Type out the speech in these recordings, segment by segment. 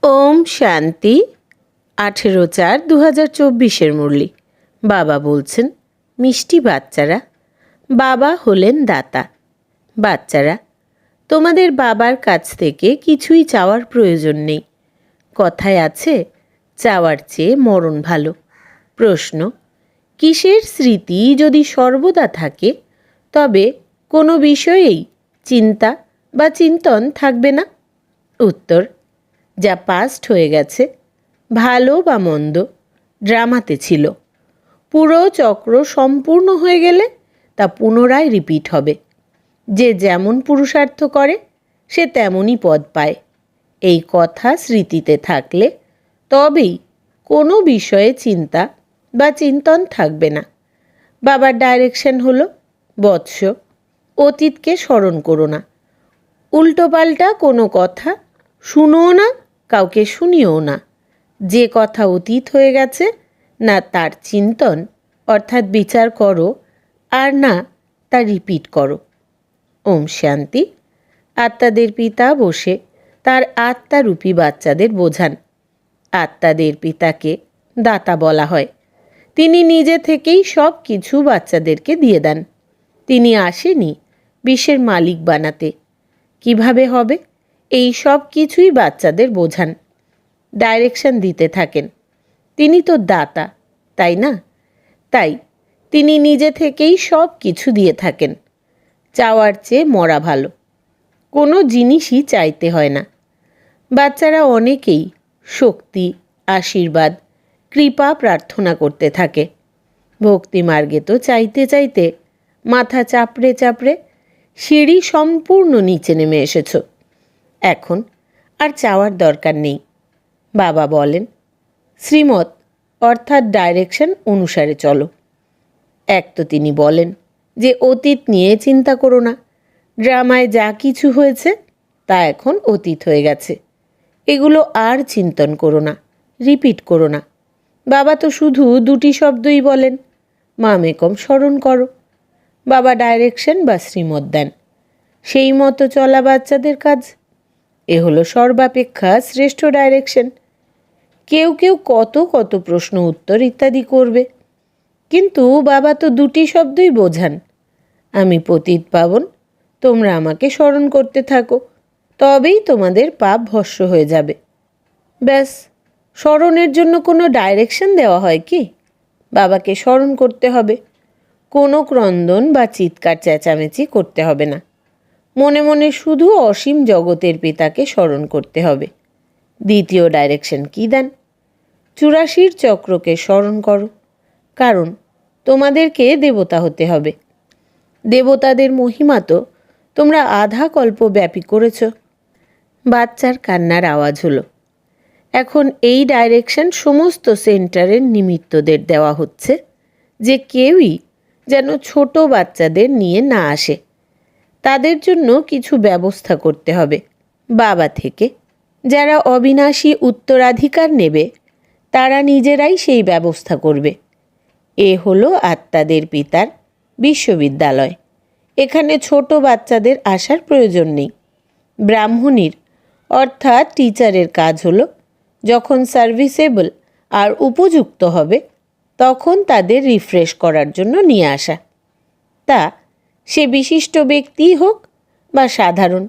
ওম শান্তি। 18/4/2024 মুরলি। বাবা বলছেন, মিষ্টি বাচ্চারা, বাবা হলেন দাতা। বাচ্চারা, তোমাদের বাবার কাছ থেকে কিছুই চাওয়ার প্রয়োজন নেই। কথায় আছে, চাওয়ার চেয়ে মরণ ভালো। প্রশ্ন, কিসের স্মৃতি যদি সর্বদা থাকে, তবে কোনো বিষয়েই চিন্তা বা চিন্তন থাকবে না? উত্তর, যা পাস্ট হয়ে গেছে, ভালো বা মন্দ, ড্রামাতে ছিল। পুরো চক্র সম্পূর্ণ হয়ে গেলে তা পুনরায় রিপিট হবে। যে যেমন পুরুষার্থ করে সে তেমনই পদ পায়। এই কথা স্মৃতিতে থাকলে তবেই কোনো বিষয়ে চিন্তা বা চিন্তন থাকবে না। বাবার ডাইরেকশন হলো, বৎস, অতীতকে স্মরণ করো না। উল্টোপাল্টা কোনো কথা শুনোও না, কাউকে শুনিও না। যে কথা অতীত হয়ে গেছে, না তার চিন্তন অর্থাৎ বিচার করো, আর না তা রিপিট করো। ওম শান্তি। আত্মাদের পিতা বসে তার আত্মারূপী বাচ্চাদের বোঝান। আত্মাদের পিতাকে দাতা বলা হয়। তিনি নিজে থেকেই সব কিছু বাচ্চাদেরকে দিয়ে দেন। তিনি আসেনি বিশ্বের মালিক বানাতে। কিভাবে হবে? এই সব কিছুই বাচ্চাদের বোঝান, ডাইরেকশন দিতে থাকেন। তিনি তো দাতা, তাই না? তাই তিনি নিজে থেকেই সব কিছু দিয়ে থাকেন। চাওয়ার চেয়ে মরা ভালো। কোনো জিনিসই চাইতে হয় না। বাচ্চারা অনেকেই শক্তি, আশীর্বাদ, কৃপা প্রার্থনা করতে থাকে। ভক্তি মার্গে তো চাইতে চাইতে মাথা চাপড়ে চাপড়ে সিঁড়ি সম্পূর্ণ নিচে নেমে এসেছ। এখন আর চাওয়ার দরকার নেই। বাবা বলেন, শ্রীমত অর্থাৎ ডাইরেকশন অনুসারে চলো। এক তো তিনি বলেন যে অতীত নিয়ে চিন্তা করো না। ড্রামায় যা কিছু হয়েছে তা এখন অতীত হয়ে গেছে। এগুলো আর চিন্তন করো না, রিপিট করো না। বাবা তো শুধু দুটি শব্দই বলেন, মামেকম স্মরণ করো। বাবা ডাইরেকশন বা শ্রীমত দেন, সেই মতো চলা বাচ্চাদের কাজ। এ হলো সর্বাপেক্ষা শ্রেষ্ঠ ডাইরেকশন। কেউ কেউ কত কত প্রশ্ন উত্তর ইত্যাদি করবে, কিন্তু বাবা তো দুটি শব্দই বোঝান, আমি পতিত পাবন, তোমরা আমাকে স্মরণ করতে থাকো, তবেই তোমাদের পাপ ভস্ম হয়ে যাবে। ব্যাস, স্মরণের জন্য কোনো ডাইরেকশন দেওয়া হয় কি? বাবাকে স্মরণ করতে হবে। কোনো ক্রন্দন বা চিৎকার চেঁচামেচি করতে হবে না। মনে মনে শুধু অসীম জগতের পিতাকে স্মরণ করতে হবে। দ্বিতীয় ডাইরেকশন কি দেন? 84 চক্রকে স্মরণ করো, কারণ তোমাদেরকে দেবতা হতে হবে। দেবতাদের মহিমা তো তোমরা আধা কল্প ব্যাপী করেছ। বাচ্চার কান্নার আওয়াজ হলো। এখন এই ডাইরেকশন সমস্ত সেন্টারের নিমিত্তদের দেওয়া হচ্ছে, যে কেউই যেন ছোট বাচ্চাদের নিয়ে না আসে। তাদের জন্য কিছু ব্যবস্থা করতে হবে বাবা থেকে। যারা অবিনাশী উত্তরাধিকার নেবে তারা নিজেরাই সেই ব্যবস্থা করবে। এ হলো আত্মাদের পিতার বিশ্ববিদ্যালয়। এখানে ছোট বাচ্চাদের আসার প্রয়োজন নেই। ব্রাহ্মণীর অর্থাৎ টিচারের কাজ হলো, যখন সার্ভিসেবল আর উপযুক্ত হবে তখন তাদের রিফ্রেশ করার জন্য নিয়ে আসা। তা সে বিশিষ্ট ব্যক্তিই হোক বা সাধারণ,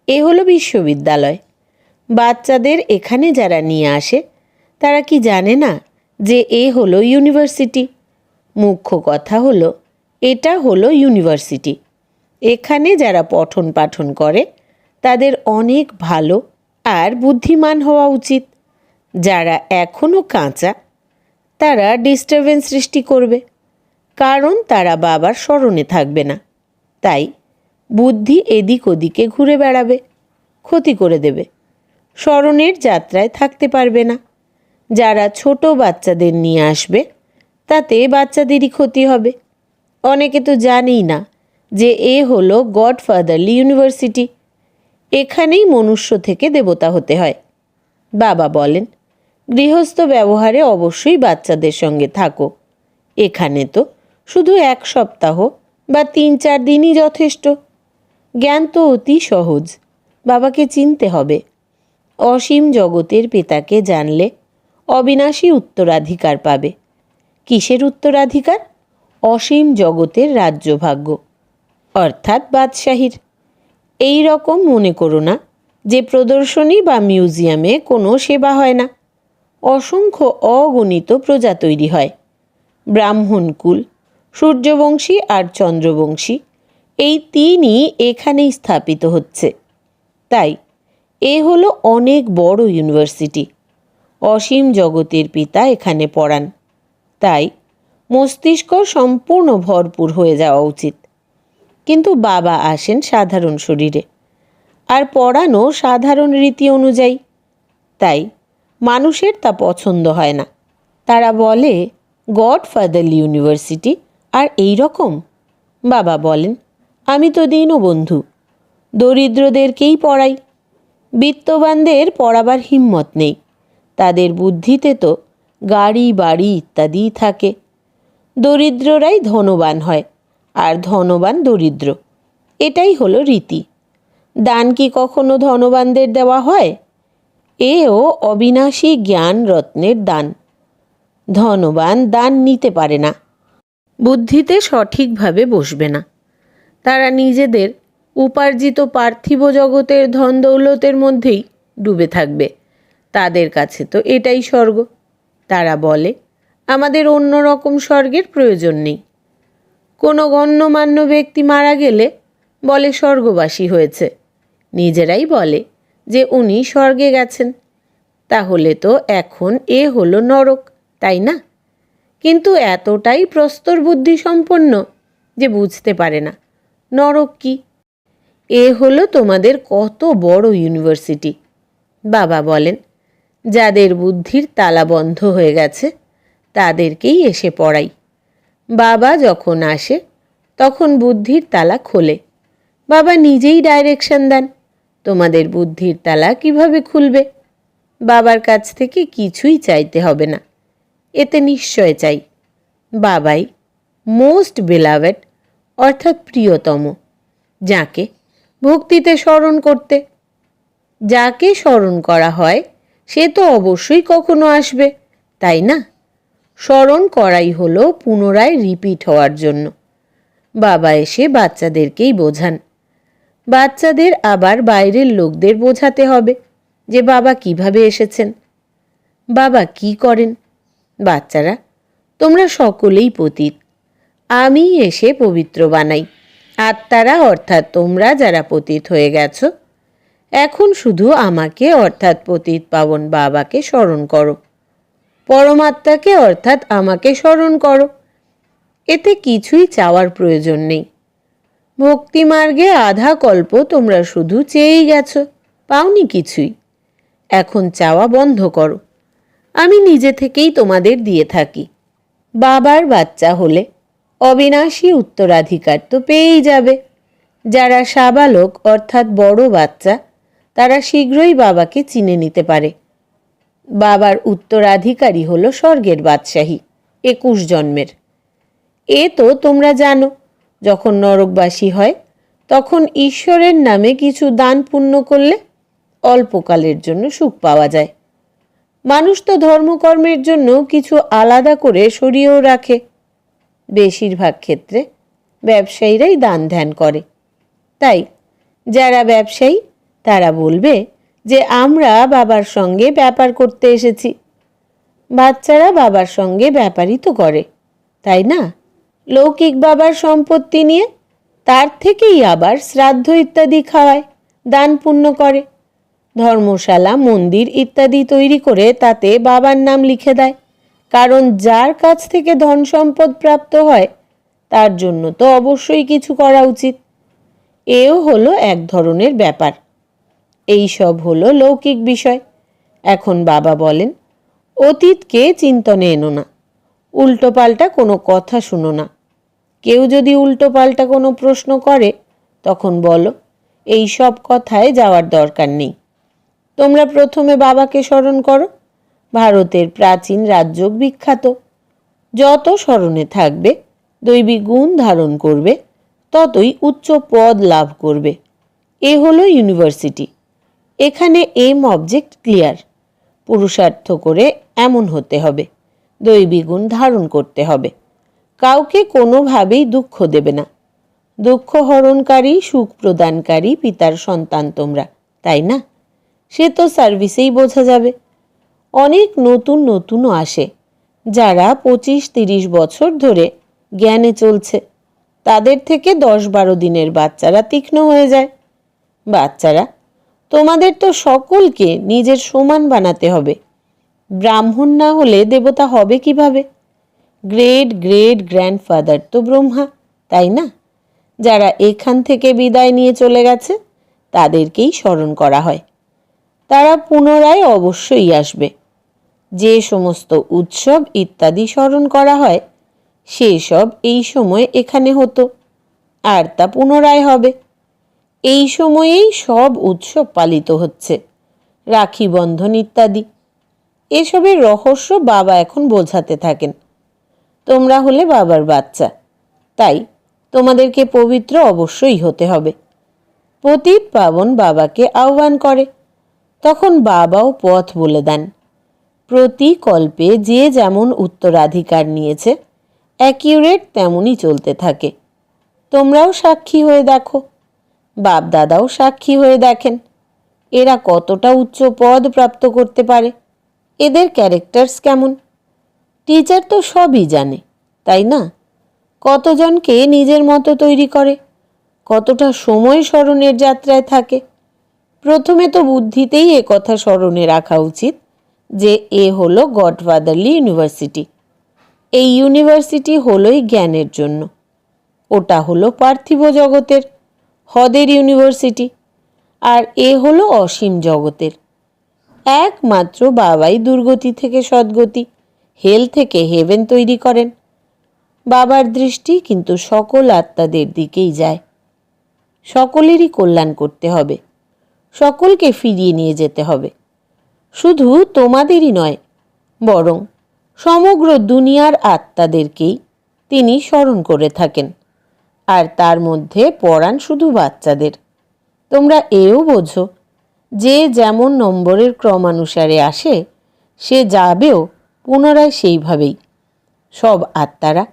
এ হলো বিশ্ববিদ্যালয়। বাচ্চাদের এখানে যারা নিয়ে আসে তারা কি জানে না যে এ হলো ইউনিভার্সিটি? মুখ্য কথা হলো, এটা হলো ইউনিভার্সিটি। এখানে যারা পঠন পাঠন করে তাদের অনেক ভালো আর বুদ্ধিমান হওয়া উচিত। যারা এখনও কাঁচা তারা ডিস্টারবেন্স সৃষ্টি করবে, কারণ তারা বাবার স্মরণে থাকবে না। তাই বুদ্ধি এদিক ওদিকে ঘুরে বেড়াবে, ক্ষতি করে দেবে, স্মরণের যাত্রায় থাকতে পারবে না। যারা ছোট বাচ্চাদের নিয়ে আসবে তাতে বাচ্চাদেরই ক্ষতি হবে। অনেকে তো জানেই না যে এ হলো গডফাদারলি ইউনিভার্সিটি। এখানেই মনুষ্য থেকে দেবতা হতে হয়। বাবা বলেন, গৃহস্থ ব্যবহারে অবশ্যই বাচ্চাদের সঙ্গে থাকো। এখানে তো শুধু 1 সপ্তাহ বা 3-4 দিনই যথেষ্ট। জ্ঞান তো অতি সহজ, বাবাকে চিনতে হবে। অসীম জগতের পিতাকে জানলে অবিনাশী উত্তরাধিকার পাবে। কিসের উত্তরাধিকার? অসীম জগতের রাজ্যভাগ্য, অর্থাৎ বাদশাহীর। এই রকম মনে করো না যে প্রদর্শনী বা মিউজিয়ামে কোনো সেবা হয় না। অসংখ্য অগণিত প্রজা তৈরি হয়। ব্রাহ্মণকুল, সূর্যবংশী আর চন্দ্রবংশী এই তিনই এখানেই স্থাপিত হচ্ছে। তাই এ হলো অনেক বড় ইউনিভার্সিটি। অসীম জগতের পিতা এখানে পড়ান। তাই মস্তিষ্ক সম্পূর্ণ ভরপুর হয়ে যাওয়া উচিত। কিন্তু বাবা আসেন সাধারণ শরীরে, আর পড়ানো সাধারণ রীতি অনুযায়ী। তাই মানুষের তা পছন্দ হয় না। তারা বলে গডফাদারলি ইউনিভার্সিটি আর এই রকম। বাবা বলেন, আমি তো দীনবন্ধু, দরিদ্রদেরকেই পড়াই। বিত্তবানদের পড়াবার হিম্মত নেই। তাদের বুদ্ধিতে তো গাড়ি বাড়ি ইত্যাদি থাকে। দরিদ্ররাই ধনবান হয়, আর ধনবান দরিদ্র। এটাই হলো রীতি। দান কি কখনো ধনবানদের দেওয়া হয়? এও অবিনাশী জ্ঞান রত্নের দান। ধনবান দান নিতে পারে না, বুদ্ধিতে সঠিকভাবে বসবে না। তারা নিজেদের উপার্জিত পার্থিব জগতের ধন দৌলতের মধ্যেই ডুবে থাকবে। তাদের কাছে তো এটাই স্বর্গ। তারা বলে আমাদের অন্য রকম স্বর্গের প্রয়োজন নেই। কোনো গণ্যমান্য ব্যক্তি মারা গেলে বলে স্বর্গবাসী হয়েছে। নিজেরাই বলে যে উনি স্বর্গে গেছেন। তাহলে তো এখন এ হলো নরক, তাই না? কিন্তু এতটাই প্রস্তর বুদ্ধি সম্পন্ন যে বুঝতে পারে না নরক কি। এ হলো তোমাদের কত বড় ইউনিভার্সিটি। বাবা বলেন, যাদের বুদ্ধির তালা বন্ধ হয়ে গেছে তাদেরকেই এসে পড়াই। বাবা যখন আসে তখন বুদ্ধির তালা খোলে। বাবা নিজেই ডাইরেকশন দেন তোমাদের বুদ্ধির তালা কিভাবে খুলবে। বাবার কাছ থেকে কিছুই চাইতে হবে না, এতে নিশ্চয় চাই। বাবাই মোস্ট বেলাভেড, অর্থাৎ প্রিয়তম, যাকে ভক্তিতে স্মরণ করতে। যাকে স্মরণ করা হয় সে তো অবশ্যই কখনো আসবে, তাই না? স্মরণ করাই হলো পুনরায় রিপিট হওয়ার জন্য। বাবা এসে বাচ্চাদেরকেই বোঝান। বাচ্চাদের আবার বাইরের লোকদের বোঝাতে হবে যে বাবা কিভাবে এসেছেন, বাবা কি করেন। বাচ্চারা, তোমরা সকলেই পতিত, আমি এসে পবিত্র বানাই। আত্মারা অর্থাৎ তোমরা যারা পতিত হয়ে গেছো, এখন শুধু আমাকে অর্থাৎ পতিত পাবন বাবাকে স্মরণ করো। পরমাত্মাকে অর্থাৎ আমাকে স্মরণ করো। এতে কিছুই চাওয়ার প্রয়োজন নেই। ভক্তিমার্গে আধা কল্প তোমরা শুধু চেয়েই গেছো, পাওনি কিছুই। এখন চাওয়া বন্ধ করো, আমি নিজে থেকেই তোমাদের দিয়ে থাকি। বাবার বাচ্চা হলে অবিনাশী উত্তরাধিকার তো পেয়েই যাবে। যারা সাবালক অর্থাৎ বড় বাচ্চা, তারা শীঘ্রই বাবাকে চিনে নিতে পারে। বাবার উত্তরাধিকারী হলো স্বর্গের বাদশাহী 21 জন্মের। এ তো তোমরা জানো। যখন নরকবাসী হয় তখন ঈশ্বরের নামে কিছু দান পুণ্য করলে অল্পকালের জন্য সুখ পাওয়া যায়। মানুষ তো ধর্মকর্মের জন্য কিছু আলাদা করে সরিয়েও রাখে। বেশিরভাগ ক্ষেত্রে ব্যবসায়ীরাই দান ধ্যান করে। তাই যারা ব্যবসায়ী তারা বলবে যে আমরা বাবার সঙ্গে ব্যাপার করতে এসেছি। বাচ্চারা বাবার সঙ্গে ব্যাপারই তো করে, তাই না? লৌকিক বাবার সম্পত্তি নিয়ে তার থেকেই আবার শ্রাদ্ধ ইত্যাদি খাওয়ায়, দান পুণ্য করে। ধর্মশালা, মন্দির ইত্যাদি তৈরি করে তাতে বাবার নাম লিখে দেয়। কারণ যার কাছ থেকে ধন সম্পদ প্রাপ্ত হয় তার জন্য তো অবশ্যই কিছু করা উচিত। এও হলো এক ধরনের ব্যাপার। এই সব হলো লৌকিক বিষয়। এখন বাবা বলেন, অতীতকে চিন্তনে এনো না, উল্টোপাল্টা কোনো কথা শুনো না। কেউ যদি উল্টোপাল্টা কোনো প্রশ্ন করে তখন বলো এই সব কথায় যাওয়ার দরকার নেই। তোমরা প্রথমে বাবাকে স্মরণ করো। ভারতের প্রাচীন রাজ্য বিখ্যাত। যত স্মরণে থাকবে, দৈবিক গুণ ধারণ করবে, ততই উচ্চ পদ লাভ করবে। এ হলো ইউনিভার্সিটি। এখানে এম অবজেক্ট ক্লিয়ার। পুরুষার্থ করে এমন হতে হবে, দৈবী গুণ ধারণ করতে হবে, কাউকে কোনোভাবেই দুঃখ দেবে না। দুঃখ হরণকারী সুখ প্রদানকারী পিতার সন্তান তোমরা, তাই না? সে তো সার্ভিসেই বোঝা যাবে। অনেক নতুন নতুনও আসে, যারা 25-30 বছর ধরে জ্ঞানে চলছে। তাদের থেকে 10-12 দিনের বাচ্চারা তীক্ষ্ণ হয়ে যায়। বাচ্চারা, তোমাদের তো সকলকে নিজের সমান বানাতে হবে। ব্রাহ্মণ না হলে দেবতা হবে কিভাবে? গ্রেট গ্রেট গ্র্যান্ডফাদার তো ব্রহ্মা, তাই না? যারা এখান থেকে বিদায় নিয়ে চলে গেছে তাদেরকেই স্মরণ করা হয়। তারা পুনরায় অবশ্যই আসবে। যে সমস্ত উৎসব ইত্যাদি স্মরণ করা হয় সেসব এই সময় এখানে হতো, আর তা পুনরায় হবে। এই সময়েই সব উৎসব পালিত হচ্ছে, রাখি বন্ধন ইত্যাদি। এসবের রহস্য বাবা এখন বোঝাতে থাকেন। তোমরা হলে বাবার বাচ্চা, তাই তোমাদেরকে পবিত্র অবশ্যই হতে হবে। পতিত পাবন বাবাকে আহ্বান করে, তখন বাবাও পথ বলে দেন। প্রতি কল্পে যে যেমন উত্তরাধিকার নিয়েছে অ্যাকিউরেট তেমনই চলতে থাকে। তোমরাও সাক্ষী হয়ে দেখো, বাপ দাদাও সাক্ষী হয়ে দেখেন এরা কতটা উচ্চ পদ প্রাপ্ত করতে পারে, এদের ক্যারেক্টার্স কেমন। টিচার তো সবই জানে, তাই না? কতজনকে নিজের মতো তৈরি করে, কতটা সময় স্মরণের যাত্রায় থাকে। প্রথমে তো বুদ্ধিতেই এ কথা স্মরণে রাখা উচিত যে এ হলো গডফাদারলি ইউনিভার্সিটি। এই ইউনিভার্সিটি হলোই জ্ঞানের জন্য, ওটা হলো পার্থিব জগতের হদের ইউনিভার্সিটি, আর এ হলো অসীম জগতের। একমাত্র বাবাই দুর্গতি থেকে সদ্গতি, হেল থেকে হেভেন তৈরি করেন। বাবার দৃষ্টি কিন্তু সকল আত্মাদের দিকেই যায়। সকলেরই কল্যাণ করতে হবে, সকলকে ফিরিয়ে নিয়ে যেতে হবে। শুধু তোমাদেরই নয়, বরং সমগ্র দুনিয়ার আত্মাদেরকেই তিনি স্মরণ করে থাকেন, আর তার মধ্যে পড়ান শুধু বাচ্চাদের। তোমরা এও বোঝো, যে যেমন নম্বরের ক্রমানুসারে আসে সে যাবেও পুনরায় সেইভাবেই। সব আত্মারা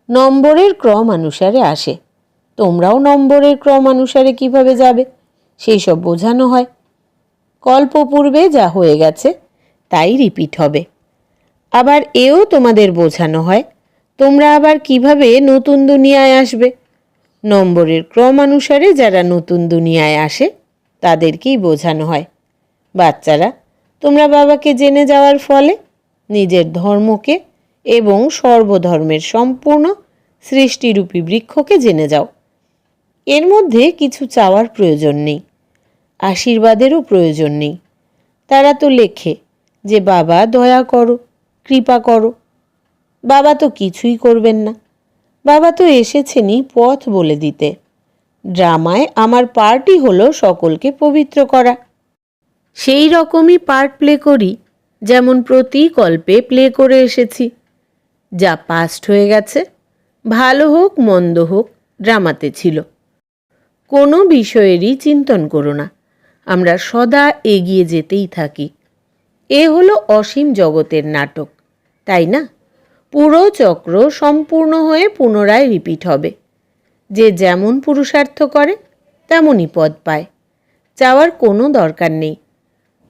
নম্বরের ক্রমানুসারে আসে, তোমরাও নম্বরের ক্রমানুসারে কিভাবে যাবে সেই সব বোঝানো হয়। কল্পপূর্বে যা হয়ে গেছে তাই রিপিট হবে। আবার এও তোমাদের বোঝানো হয় তোমরা আবার কিভাবে নতুন দুনিয়ায় আসবে। নম্বরের ক্রমানুসারে যারা নতুন দুনিয়ায় আসে তাদেরকেই বোঝানো হয়। বাচ্চারা, তোমরা বাবাকে জেনে যাওয়ার ফলে নিজের ধর্মকে এবং সর্বধর্মের সম্পূর্ণ সৃষ্টিরূপী বৃক্ষকে জেনে যাও। এর মধ্যে কিছু চাওয়ার প্রয়োজন নেই, আশীর্বাদেরও প্রয়োজন নেই। তারা তো লেখে যে বাবা দয়া করো, কৃপা করো। বাবা তো কিছুই করবেন না। বাবা তো এসেছেনই পথ বলে দিতে। ড্রামায় আমার পার্টই হলো সকলকে পবিত্র করা। সেই রকমই পার্ট প্লে করি যেমন প্রতি কল্পে প্লে করে এসেছি। যা পাস্ট হয়ে গেছে, ভালো হোক মন্দ হোক, ড্রামাতে ছিল। কোনো বিষয়েরই চিন্তন করো না, আমরা সদা এগিয়ে যেতেই থাকি। এ হলো অসীম জগতের নাটক, তাই না? পুরো চক্র সম্পূর্ণ হয়ে পুনরায় রিপিট হবে। যে যেমন পুরুষার্থ করে তেমনই পদ পায়। চাওয়ার কোনো দরকার নেই।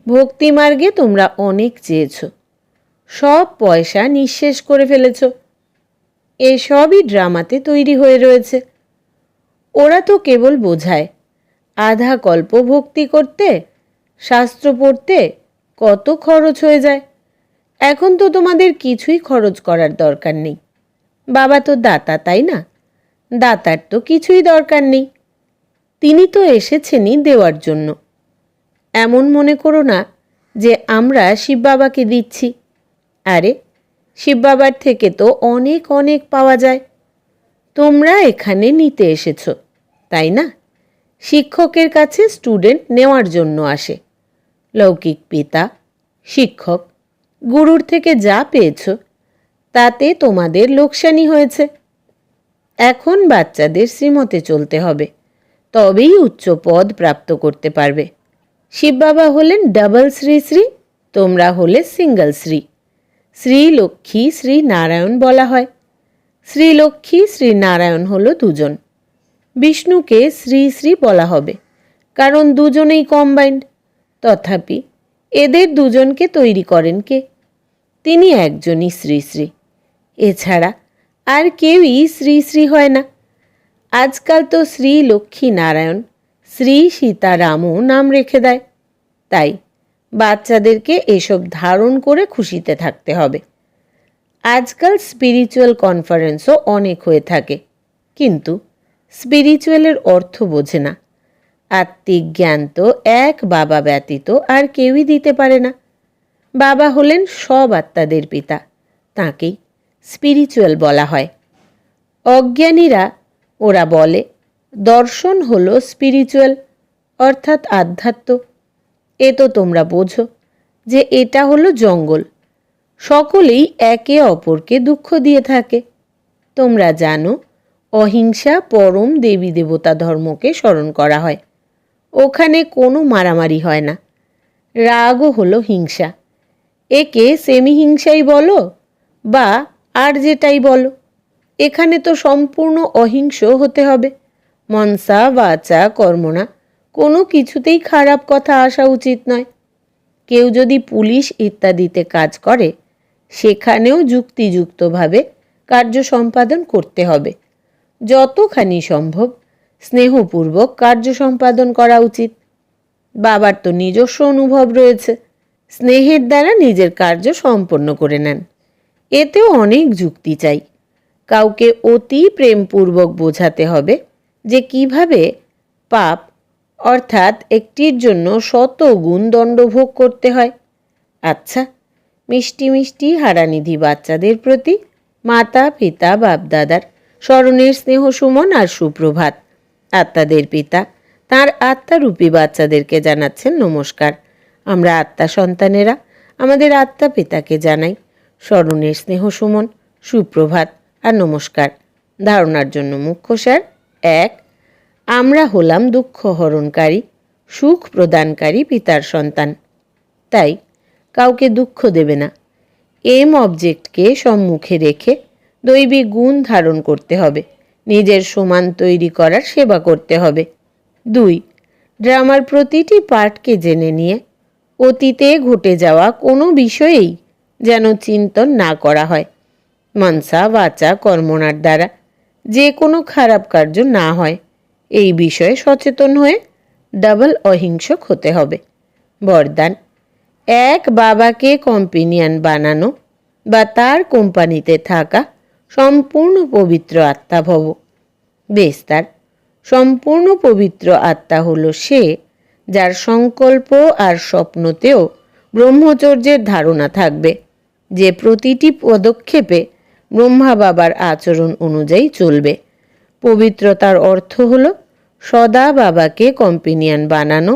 ভক্তিমার্গে তোমরা অনেক চেয়েছ, সব পয়সা নিঃশেষ করে ফেলেছ। এসবই ড্রামাতে তৈরি হয়ে রয়েছে। ওরা তো কেবল বোঝায়। আধা কল্প ভক্তি করতে, শাস্ত্র পড়তে কত খরচ হয়ে যায়। এখন তো তোমাদের কিছুই খরচ করার দরকার নেই। বাবা তো দাতা, তাই না? দাতার তো কিছুই দরকার নেই। তিনি তো এসেছেনই দেওয়ার জন্য। এমন মনে করো না যে আমরা শিব বাবাকে দিচ্ছি। আরে, শিব বাবার থেকে তো অনেক অনেক পাওয়া যায়। তোমরা এখানে নিতে এসেছো, তাই না? শিক্ষকের কাছে স্টুডেন্ট নেওয়ার জন্য আসে। লৌকিক পিতা, শিক্ষক, গুরুর থেকে যা পেয়েছ তাতে তোমাদের লোকসানি হয়েছে। এখন বাচ্চাদের শ্রীমতে চলতে হবে, তবেই উচ্চ পদ প্রাপ্ত করতে পারবে। শিব বাবা হলেন ডাবল শ্রী শ্রী, তোমরা হলে সিঙ্গল শ্রী। শ্রী লক্ষ্মী শ্রী নারায়ণ বলা হয়। শ্রী লক্ষ্মী শ্রী নারায়ণ হলো দুজন। বিষ্ণুকে শ্রী শ্রী বলা হবে, কারণ দুজনেই কম্বাইন্ড। তথাপি এদের দুজনকে তৈরি করেন কে? তিনি একজনই শ্রী শ্রী। এছাড়া আর কেউই শ্রী শ্রী হয় না। আজকাল তো শ্রী লক্ষ্মী নারায়ণ, শ্রী সীতারামও নাম রেখে দেয়। তাই বাচ্চাদেরকে এসব ধারণ করে খুশিতে থাকতে হবে। আজকাল স্পিরিচুয়াল কনফারেন্সও অনেক হয়ে থাকে, কিন্তু স্পিরিচুয়ালের অর্থ বোঝে না। আত্মিক জ্ঞান তো এক বাবা ব্যতীত আর কেউই দিতে পারে না। বাবা হলেন সব আত্মাদের পিতা, তাঁকেই স্পিরিচুয়াল বলা হয়। অজ্ঞানীরা ওরা বলে দর্শন হলো স্পিরিচুয়াল, অর্থাৎ আধ্যাত্ম। এ তো তোমরা বোঝো যে এটা হলো জঙ্গল। সকলেই একে অপরকে দুঃখ দিয়ে থাকে। তোমরা জানো অহিংসা পরম দেবী দেবতা ধর্মকে স্মরণ করা হয়। ওখানে কোনো মারামারি হয় না। রাগও হলো হিংসা। একে সেমি হিংসাই বলো বা আর যেটাই বলো, এখানে তো সম্পূর্ণ অহিংস হতে হবে। মনসা বাচা কর্মণা কোনো কিছুতেই খারাপ কথা আসা উচিত নয়। কেউ যদি পুলিশ ইত্যাদিতে কাজ করে, সেখানেও যুক্তিযুক্তভাবে কার্য সম্পাদন করতে হবে। যতখানি সম্ভব স্নেহপূর্বক কার্য সম্পাদন করা উচিত। বাবার তো নিজস্ব অনুভব রয়েছে, স্নেহের দ্বারা নিজের কার্য সম্পন্ন করে নেন। এতেও অনেক যুক্তি চাই। কাউকে অতি প্রেমপূর্বক বোঝাতে হবে যে কিভাবে পাপ অর্থাৎ একটির জন্য শত গুণ দণ্ড ভোগ করতে হয়। আচ্ছা, মিষ্টি মিষ্টি হারানিধি বাচ্চাদের প্রতি মাতা পিতা বাপদাদার স্মরণের স্নেহ সুমন আর সুপ্রভাত। আত্মাদের পিতা তাঁর আত্মারূপী বাচ্চাদেরকে জানাচ্ছেন নমস্কার। আমরা আত্মা সন্তানেরা আমাদের আত্মা পিতাকে জানাই স্মরণের স্নেহ সুমন, সুপ্রভাত আর নমস্কার। ধারণার জন্য মুখ্য সার: 1. আমরা হলাম দুঃখ হরণকারী, সুখ প্রদানকারী পিতার সন্তান। তাই কাউকে দুঃখ দেবে না। এম অবজেক্টকে সম্মুখে রেখে দৈবিক গুণ ধারণ করতে হবে। নিজের সমান তৈরি করার সেবা করতে হবে। 2. ড্রামার প্রতিটি পার্টকে জেনে নিয়ে অতীতে ঘটে যাওয়া কোনো বিষয়েই যেন চিন্তন না করা হয়। মনসা বাচা কর্মণার দ্বারা যে কোনো খারাপ কার্য না হয়, এই বিষয়ে সচেতন হয়ে ডাবল অহিংসক হতে হবে। বরদান: এক বাবাকে কম্পেনিয়ন বানানো বা তার কোম্পানিতে থাকা সম্পূর্ণ পবিত্র আত্মা ভব। বিস্তার: সম্পূর্ণ পবিত্র আত্মা হলো সে যার সংকল্প আর স্বপ্নতেও ব্রহ্মচর্যের ধারণা থাকবে, যে প্রতিটি পদক্ষেপে ব্রহ্মা বাবার আচরণ অনুযায়ী চলবে। পবিত্রতার অর্থ হলো সদা বাবাকে কম্পেনিয়ন বানানো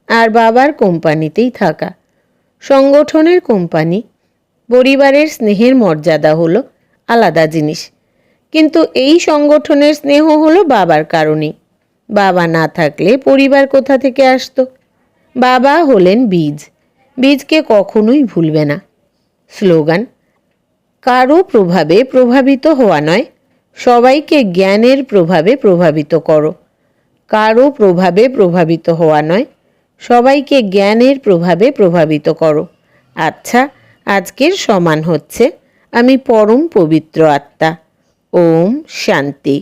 আর বাবার কোম্পানিতেই থাকা। সংগঠনের কোম্পানি, পরিবারের স্নেহের মর্যাদা হলো আলাদা জিনিস, কিন্তু এই সংগঠনের স্নেহ হলো বাবার কারণেই। বাবা না থাকলে পরিবার কোথা থেকে আসতো? বাবা হলেন বীজ, বীজকে কখনোই ভুলবে না। স্লোগান: কারো প্রভাবে প্রভাবিত হওয়া নয়, সবাইকে জ্ঞানের প্রভাবে প্রভাবিত করো। কারো প্রভাবে প্রভাবিত হওয়া নয়, সবাইকে জ্ঞানের প্রভাবে প্রভাবিত করো। আচ্ছা, আজকের সমান হচ্ছে আমি পরম পবিত্র আত্মা। ওম শান্তি।